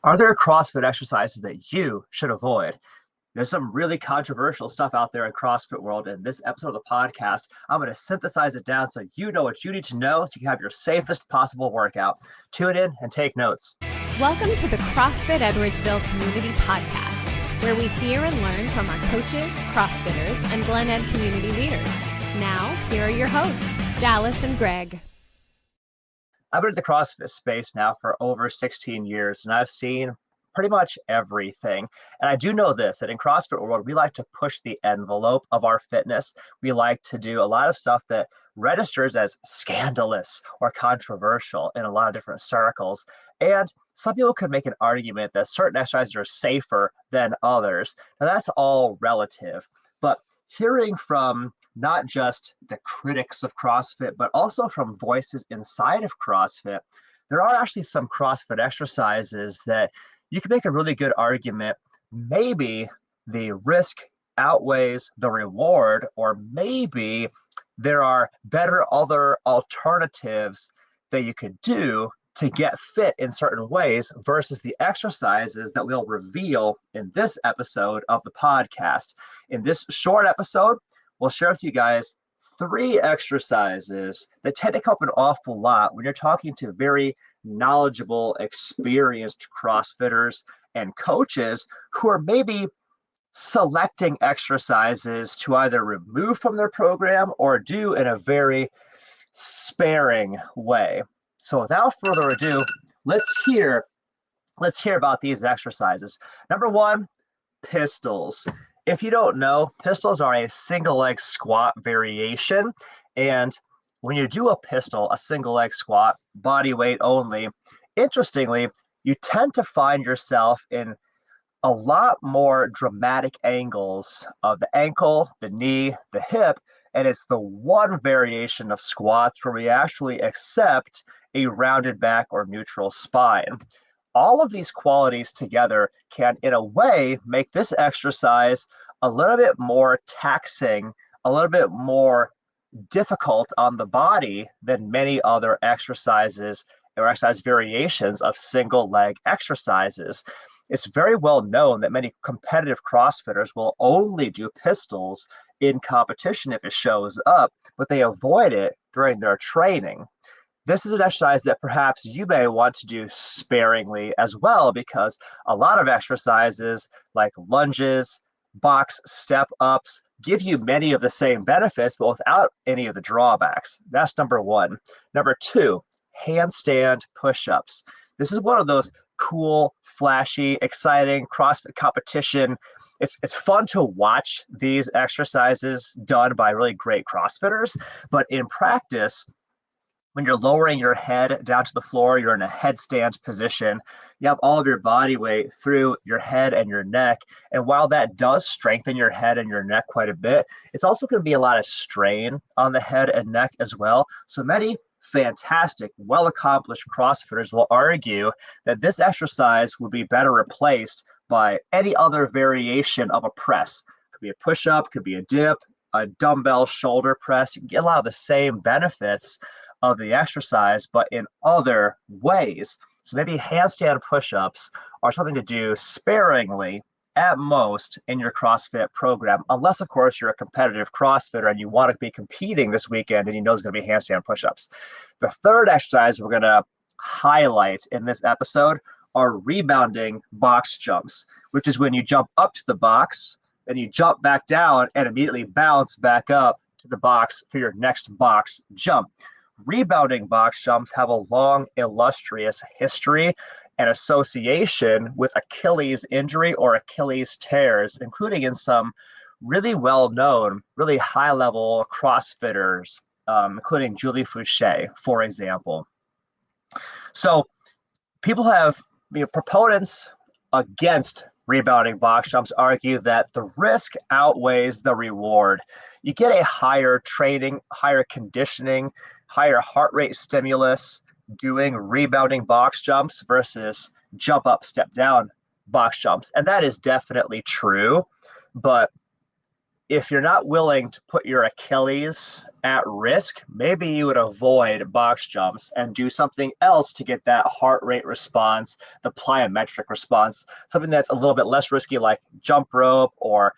Are there CrossFit exercises that you should avoid? There's some really controversial stuff out there in CrossFit world. In this episode of the podcast, I'm going to synthesize it down so you know what you need to know so you can have your safest possible workout. Tune in and take notes. Welcome to the CrossFit Edwardsville Community Podcast, where we hear and learn from our coaches, CrossFitters, and Glen Ed community leaders. Now, here are your hosts, Dallas and Greg. I've been in the CrossFit space now for over 16 years, and I've seen pretty much everything. And I do know this, that in CrossFit world, we like to push the envelope of our fitness. We like to do a lot of stuff that registers as scandalous or controversial in a lot of different circles. And some people could make an argument that certain exercises are safer than others. Now that's all relative, but hearing from not just the critics of CrossFit, but also from voices inside of CrossFit, there are actually some CrossFit exercises that you can make a really good argument. Maybe the risk outweighs the reward, or maybe there are better other alternatives that you could do to get fit in certain ways versus the exercises that we'll reveal in this episode of the podcast. In this short episode, we'll share with you guys 3 exercises that tend to come up an awful lot when you're talking to very knowledgeable, experienced CrossFitters and coaches who are maybe selecting exercises to either remove from their program or do in a very sparing way. So without further ado, let's hear about these exercises. Number 1, pistols. If you don't know, pistols are a single leg squat variation. And when you do a pistol, a single leg squat, body weight only, interestingly, you tend to find yourself in a lot more dramatic angles of the ankle, the knee, the hip. And it's the one variation of squats where we actually accept a rounded back or neutral spine. All of these qualities together can, in a way, make this exercise a little bit more taxing, a little bit more difficult on the body than many other exercises or exercise variations of single leg exercises. It's very well known that many competitive CrossFitters will only do pistols in competition if it shows up, but they avoid it during their training. This is an exercise that perhaps you may want to do sparingly as well, because a lot of exercises like lunges, box step ups give you many of the same benefits, but without any of the drawbacks. That's number 1. Number 2, handstand push-ups. This is one of those cool, flashy, exciting CrossFit competition. It's fun to watch these exercises done by really great CrossFitters, but in practice, when you're lowering your head down to the floor, you're in a headstand position. You have all of your body weight through your head and your neck. And while that does strengthen your head and your neck quite a bit, it's also going to be a lot of strain on the head and neck as well. So many fantastic, well-accomplished CrossFitters will argue that this exercise would be better replaced by any other variation of a press. Could be a push-up, could be a dip, a dumbbell shoulder press. You can get a lot of the same benefits of the exercise, but in other ways. So maybe handstand push-ups are something to do sparingly at most in your CrossFit program, unless, of course, you're a competitive CrossFitter and you want to be competing this weekend and you know it's going to be handstand push-ups. The third exercise we're going to highlight in this episode are rebounding box jumps, which is when you jump up to the box, then you jump back down and immediately bounce back up to the box for your next box jump. Rebounding box jumps have a long, illustrious history and association with Achilles injury or Achilles tears, including in some really well-known, really high-level CrossFitters, including Julie Fouché, for example. So people have, proponents against rebounding box jumps argue that the risk outweighs the reward. You get a higher training, higher conditioning, higher heart rate stimulus doing rebounding box jumps versus jump up, step down box jumps. And that is definitely true. But if you're not willing to put your Achilles at risk, maybe you would avoid box jumps and do something else to get that heart rate response, the plyometric response, something that's a little bit less risky, like jump rope or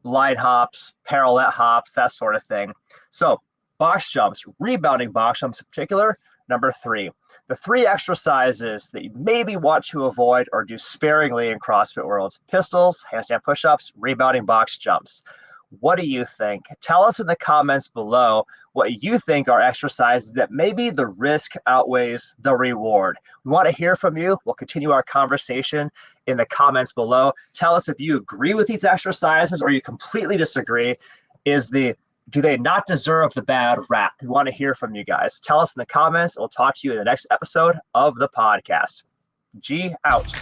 line hops, parallel hops, that sort of thing. So box jumps, rebounding box jumps in particular, number 3. The 3 exercises that you maybe want to avoid or do sparingly in CrossFit worlds: pistols, handstand push-ups, rebounding box jumps. What do you think? Tell us in the comments below what you think are exercises that maybe the risk outweighs the reward. We want to hear from you. We'll continue our conversation in the comments below. Tell us if you agree with these exercises or you completely disagree. Do they not deserve the bad rap? We want to hear from you guys. Tell us in the comments. We'll talk to you in the next episode of the podcast. G out.